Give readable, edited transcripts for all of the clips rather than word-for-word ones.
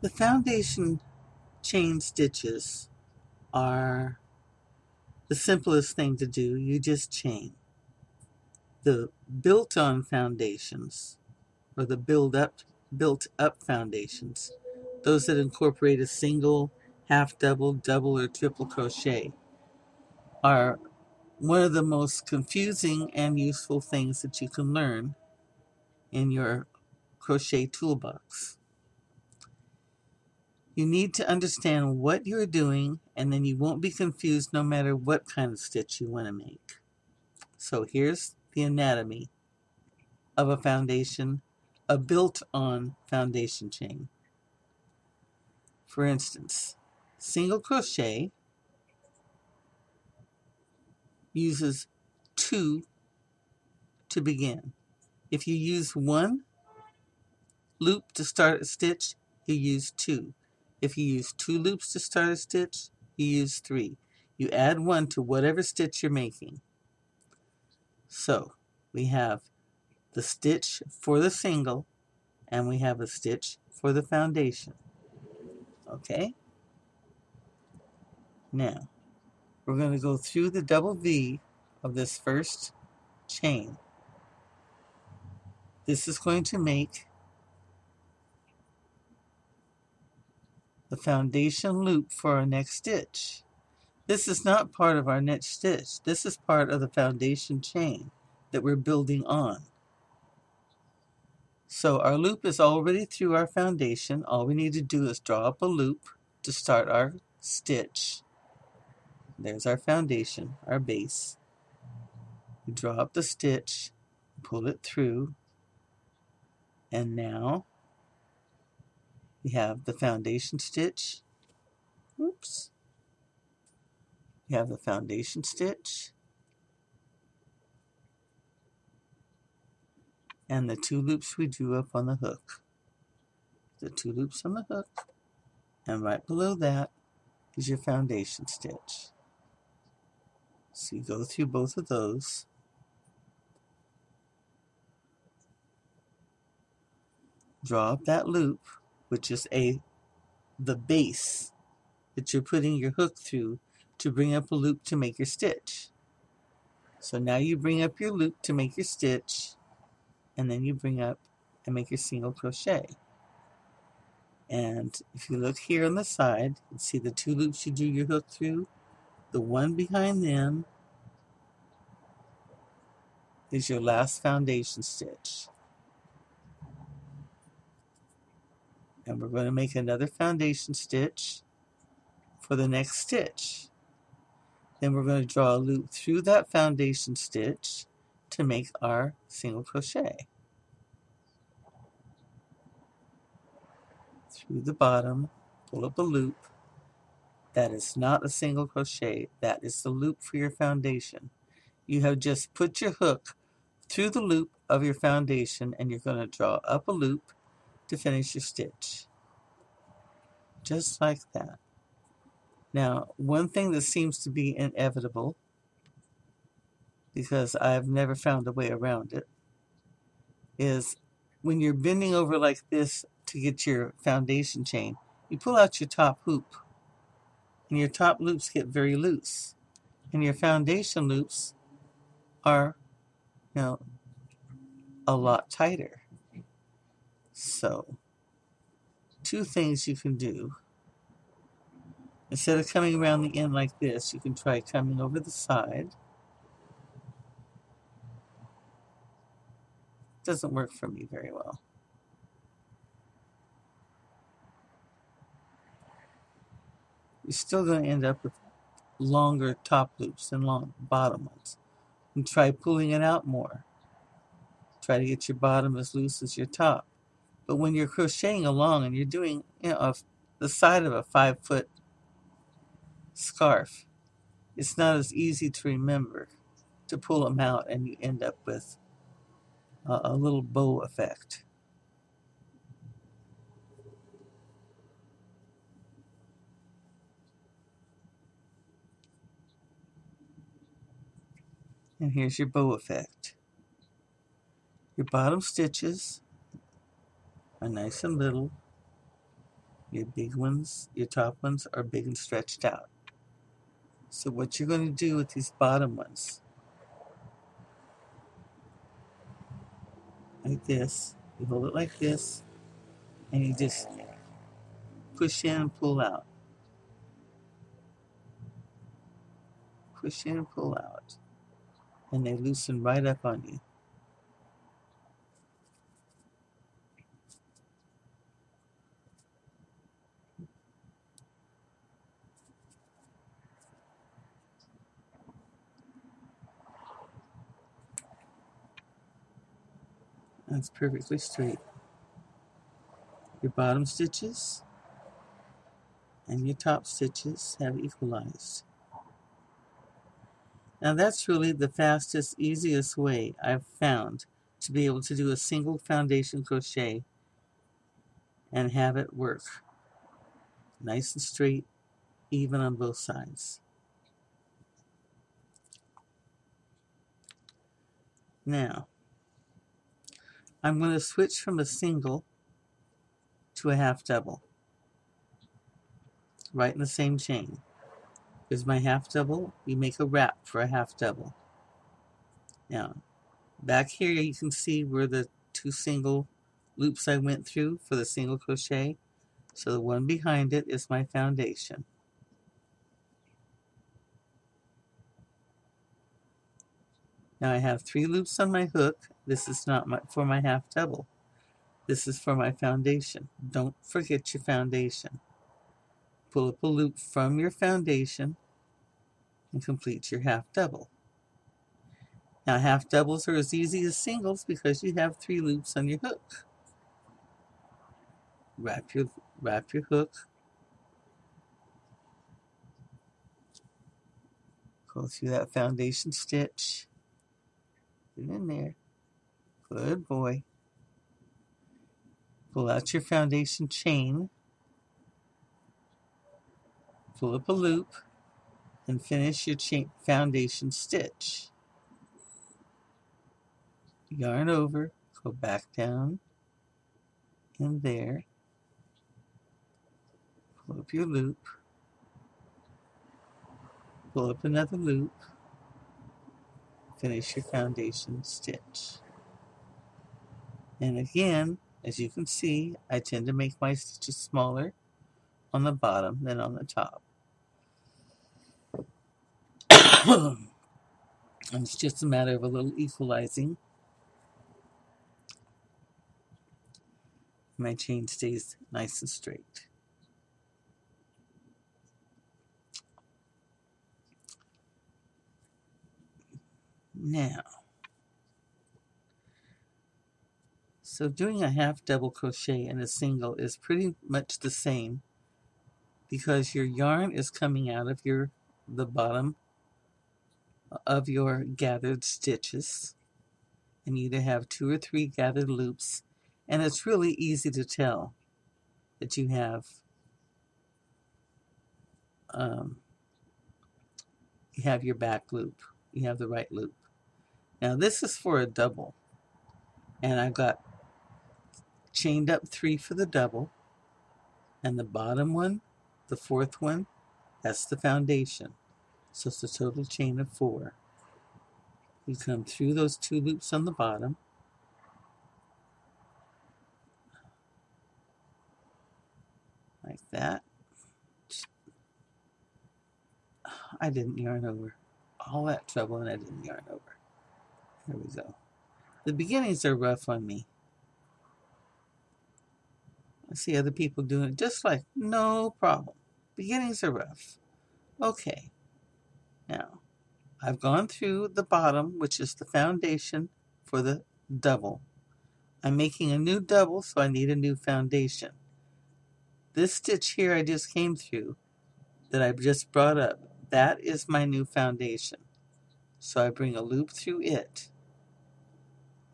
The foundation chain stitches are the simplest thing to do. You just chain. The built-on foundations, or the built-up foundations, those that incorporate a single, half double, double, or triple crochet, are one of the most confusing and useful things that you can learn in your crochet toolbox. You need to understand what you're doing, and then you won't be confused no matter what kind of stitch you want to make. So here's the anatomy of a foundation, a built-on foundation chain. For instance, single crochet uses 2 to begin. If you use 1 loop to start a stitch, you use 2. If you use 2 loops to start a stitch, you use 3. You add 1 to whatever stitch you're making. So we have the stitch for the single, and we have a stitch for the foundation. Okay? Now, we're going to go through the double V of this first chain. This is going to make the foundation loop for our next stitch. This is not part of our next stitch. This is part of the foundation chain that we're building on. So our loop is already through our foundation. All we need to do is draw up a loop to start our stitch. There's our foundation, our base. We draw up the stitch, pull it through, and now we have the foundation stitch. Oops. We have the foundation stitch and the 2 loops we drew up on the hook. The 2 loops on the hook, and right below that is your foundation stitch. So you go through both of those. Draw up that loop, which is the base that you're putting your hook through to bring up a loop to make your stitch. So now you bring up your loop to make your stitch, and then you bring up and make your single crochet. And if you look here on the side, you see the 2 loops you drew your hook through. The one behind them is your last foundation stitch. And we're going to make another foundation stitch for the next stitch. Then we're going to draw a loop through that foundation stitch to make our single crochet. Through the bottom, pull up a loop. That is not a single crochet. That is the loop for your foundation. You have just put your hook through the loop of your foundation, and you're going to draw up a loop to finish your stitch. Just like that. Now, one thing that seems to be inevitable, because I've never found a way around it, is when you're bending over like this to get your foundation chain, you pull out your top hoop, and your top loops get very loose, and your foundation loops are, a lot tighter. So, 2 things you can do. Instead of coming around the end like this, you can try coming over the side. Doesn't work for me very well. You're still going to end up with longer top loops than long bottom ones. And try pulling it out more. Try to get your bottom as loose as your top. But when you're crocheting along and you're doing, the side of a 5-foot scarf, it's not as easy to remember to pull them out, and you end up with a little bow effect. And here's your bow effect. Your bottom stitches are nice and little. Your big ones, your top ones are big and stretched out. So what you're going to do with these bottom ones, like this, you hold it like this, and you just push in and pull out. Push in and pull out. And they loosen right up on you. That's perfectly straight. Your bottom stitches and your top stitches have equalized. Now that's really the fastest, easiest way I've found to be able to do a single foundation crochet and have it work nice and straight, even on both sides. Now, I'm going to switch from a single to a half double, right in the same chain. Here's my half double. You make a wrap for a half double. Now, back here you can see where the two single loops I went through for the single crochet. So the one behind it is my foundation. Now I have 3 loops on my hook. This is not for my half double. This is for my foundation. Don't forget your foundation. Pull up a loop from your foundation and complete your half double. Now half doubles are as easy as singles because you have 3 loops on your hook. Wrap your hook. Go through that foundation stitch. Get in there. Good boy. Pull out your foundation chain. Pull up a loop and finish your foundation stitch. Yarn over, go back down in there. Pull up your loop. Pull up another loop. Finish your foundation stitch. And again, as you can see, I tend to make my stitches smaller on the bottom than on the top. And it's just a matter of a little equalizing. My chain stays nice and straight. Now, so doing a half double crochet in a single is pretty much the same because your yarn is coming out of the bottom of your gathered stitches, and you either have 2 or 3 gathered loops, and it's really easy to tell that you have your back loop, you have the right loop. Now this is for a double, and I've got chained up 3 for the double, and the bottom one, the 4th one, that's the foundation. So it's a total chain of 4. You come through those 2 loops on the bottom, like that. I didn't yarn over. All that trouble and I didn't yarn over. There we go. The beginnings are rough on me. I see other people doing it just like, no problem. Beginnings are rough. Okay. Now, I've gone through the bottom, which is the foundation for the double. I'm making a new double, so I need a new foundation. This stitch here I just came through, that I've just brought up, that is my new foundation. So I bring a loop through it.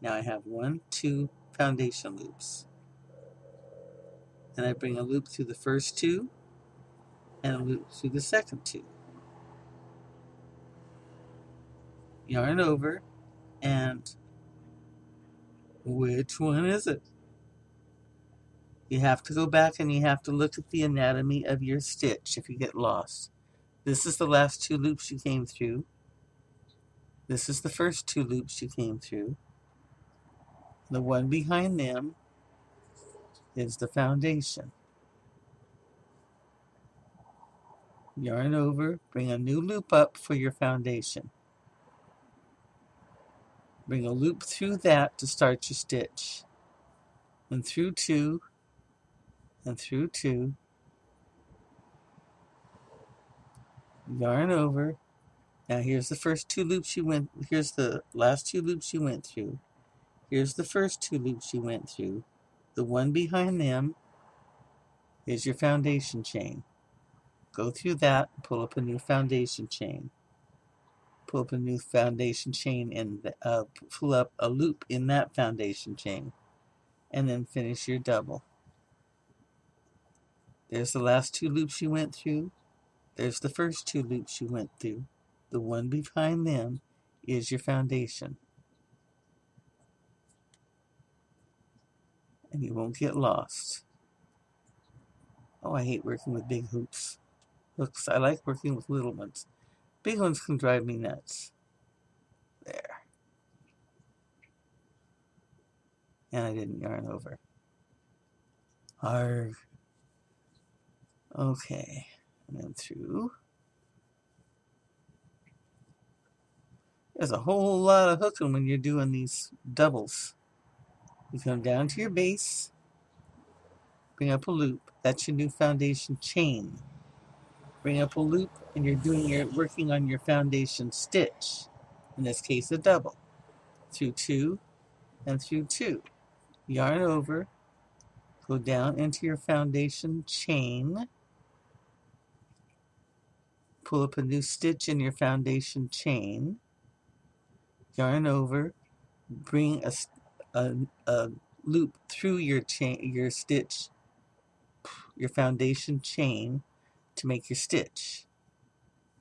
Now I have 1, 2 foundation loops. Then I bring a loop through the first 2 and a loop through the second 2. Yarn over, and which one is it? You have to go back and you have to look at the anatomy of your stitch if you get lost. This is the last 2 loops you came through. This is the first 2 loops you came through. The one behind them is the foundation. Yarn over, bring a new loop up for your foundation. Bring a loop through that to start your stitch. And through 2, and through 2. Yarn over. Now here's the first 2 loops you went, here's the last 2 loops you went through. Here's the first 2 loops you went through. The one behind them is your foundation chain. Go through that, pull up a new foundation chain. Pull up a new foundation chain and pull up a loop in that foundation chain. And then finish your double. There's the last 2 loops you went through. There's the first 2 loops you went through. The one behind them is your foundation. And you won't get lost. Oh, I hate working with big hoops. Hooks, I like working with little ones. Big ones can drive me nuts. There. And I didn't yarn over. Arg. Okay. And then through. There's a whole lot of hooking when you're doing these doubles. You come down to your base. Bring up a loop. That's your new foundation chain. Bring up a loop and you're working on your foundation stitch. In this case, a double. Through 2 and through 2. Yarn over. Go down into your foundation chain. Pull up a new stitch in your foundation chain. Yarn over. Bring a loop through your stitch, your foundation chain, to make your stitch.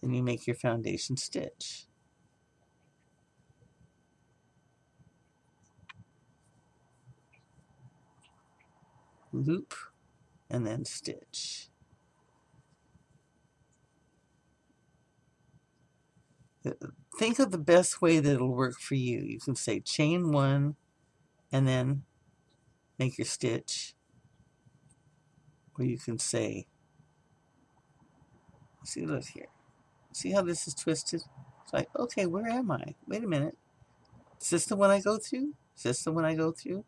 Then you make your foundation stitch. Loop and then stitch. Think of the best way that it'll work for you. You can say chain 1 and then make your stitch. Or you can say, see, look here. See how this is twisted? It's like, okay, where am I? Wait a minute. Is this the one I go through? Is this the one I go through?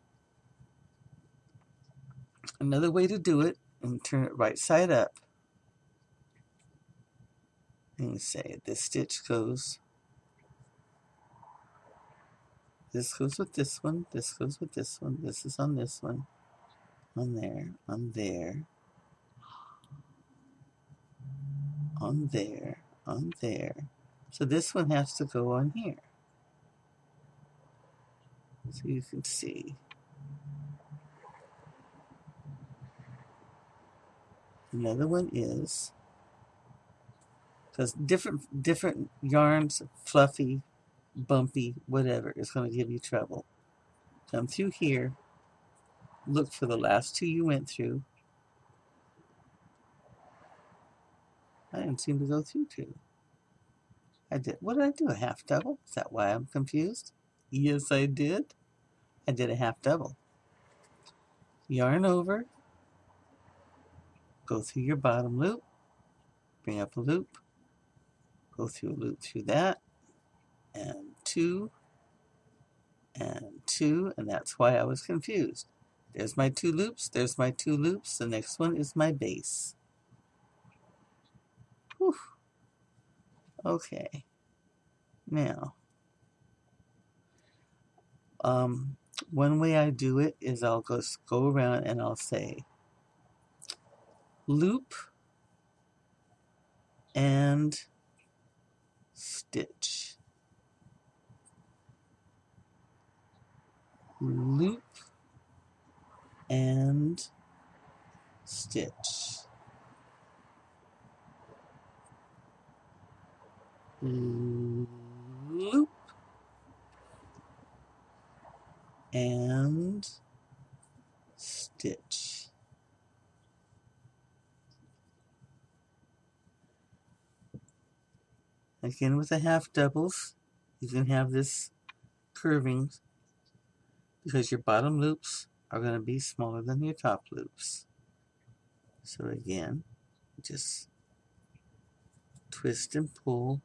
Another way to do it, and turn it right side up. And you say, this stitch goes, this goes with this one, this goes with this one, this is on this one, on there, on there, on there, on there. So this one has to go on here. So you can see. Another one is, because different yarns, fluffy, bumpy, whatever, is going to give you trouble. Come through here, look for the last 2 you went through. I didn't seem to go through 2. I did. What did I do? A half double? Is that why I'm confused? Yes, I did. I did a half double. Yarn over. Go through your bottom loop. Bring up a loop. Go through a loop through that. And 2. And 2. And that's why I was confused. There's my 2 loops. There's my 2 loops. The next one is my base. Whew. Okay. Now, one way I do it is I'll go around and I'll say loop and stitch. Loop and stitch. Loop and stitch. Again, with the half doubles, you can have this curving because your bottom loops are going to be smaller than your top loops. So again, just twist and pull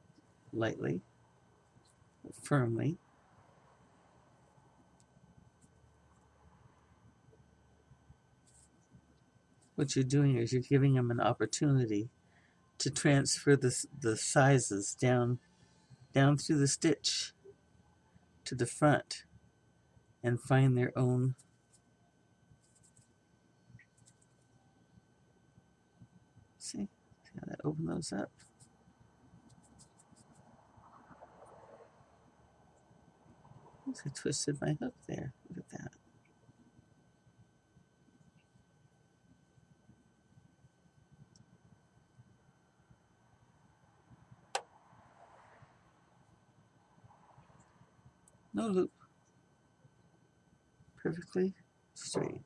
lightly, firmly. What you're doing is you're giving them an opportunity to transfer the sizes down through the stitch to the front and find their own. See how that open those up? I twisted my hook there. Look at that. No loop. Perfectly straight.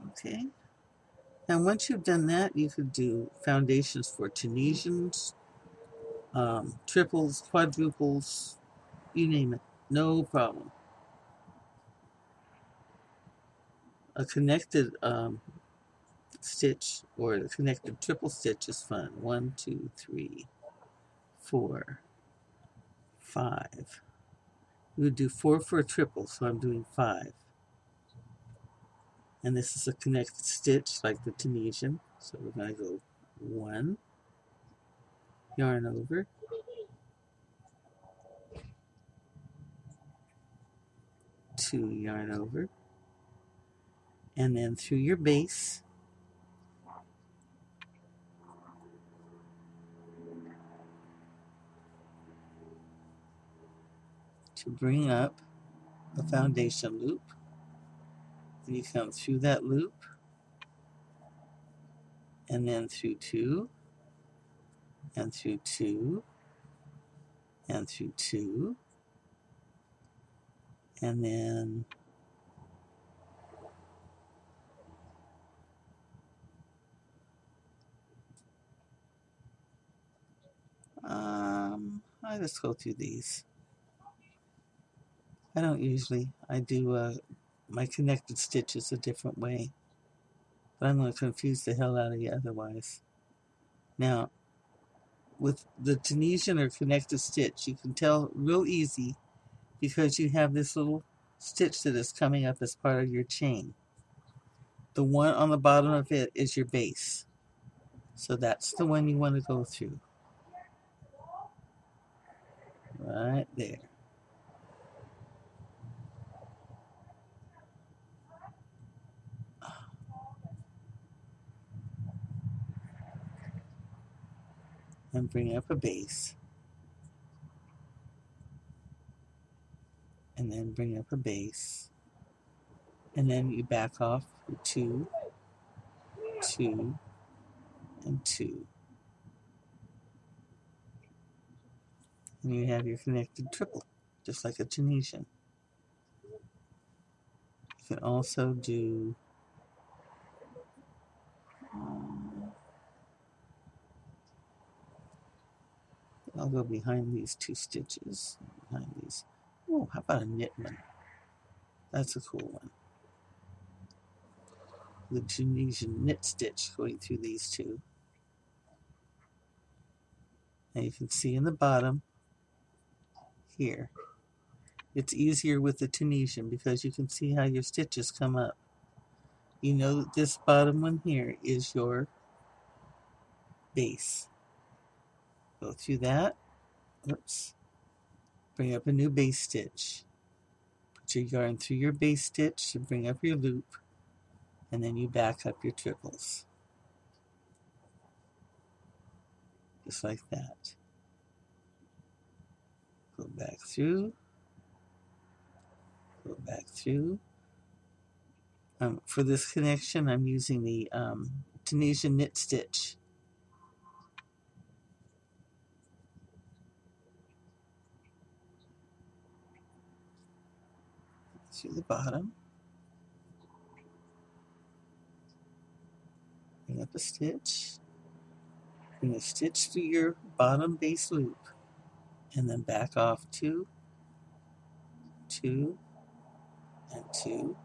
Okay. Now once you've done that, you could do foundations for Tunisians, triples, quadruples, you name it. No problem. A connected stitch or a connected triple stitch is fun. 1, 2, 3, 4, 5. We would do 4 for a triple, so I'm doing 5. And this is a connected stitch like the Tunisian. So we're going to go 1, yarn over, 2, yarn over, and then through your base, to bring up a foundation loop. And you come through that loop, and then through 2, and through 2, and through 2, and then I just go through these. I don't usually. I do my connected stitches a different way, but I'm going to confuse the hell out of you otherwise. Now, with the Tunisian or connected stitch, you can tell real easy because you have this little stitch that is coming up as part of your chain. The one on the bottom of it is your base. So that's the one you want to go through. Right there. And bring up a base. And then bring up a base. And then you back off 2, 2, and 2. And you have your connected triple, just like a Tunisian. You can also do I'll go behind these 2 stitches. Behind these. Oh, how about a knit one? That's a cool one. The Tunisian knit stitch going through these 2. And you can see in the bottom here. It's easier with the Tunisian because you can see how your stitches come up. You know that this bottom one here is your base. Go through that. Oops. Bring up a new base stitch. Put your yarn through your base stitch to bring up your loop. And then you back up your triples. Just like that. Go back through. Go back through. For this connection, I'm using the Tunisian knit stitch. Through the bottom. Bring up a stitch. You're going to stitch through your bottom base loop and then back off 2, 2, and 2.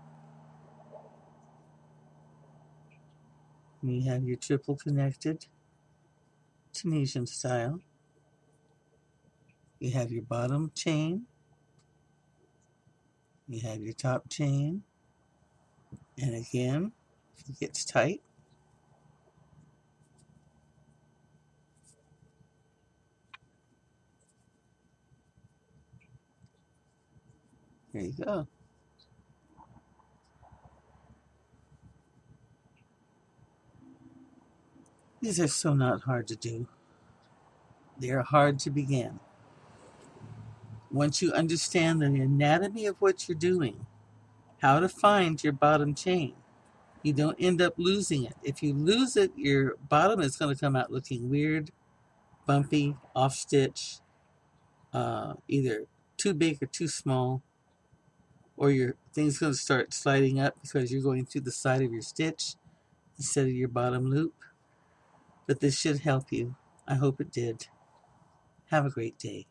And you have your triple connected Tunisian style. You have your bottom chain, you have your top chain, and again, if it gets tight, there you go. These are so not hard to do. They are hard to begin. Once you understand the anatomy of what you're doing, how to find your bottom chain, you don't end up losing it. If you lose it, your bottom is going to come out looking weird, bumpy, off stitch, either too big or too small, or your thing's going to start sliding up because you're going through the side of your stitch instead of your bottom loop. But this should help you. I hope it did. Have a great day.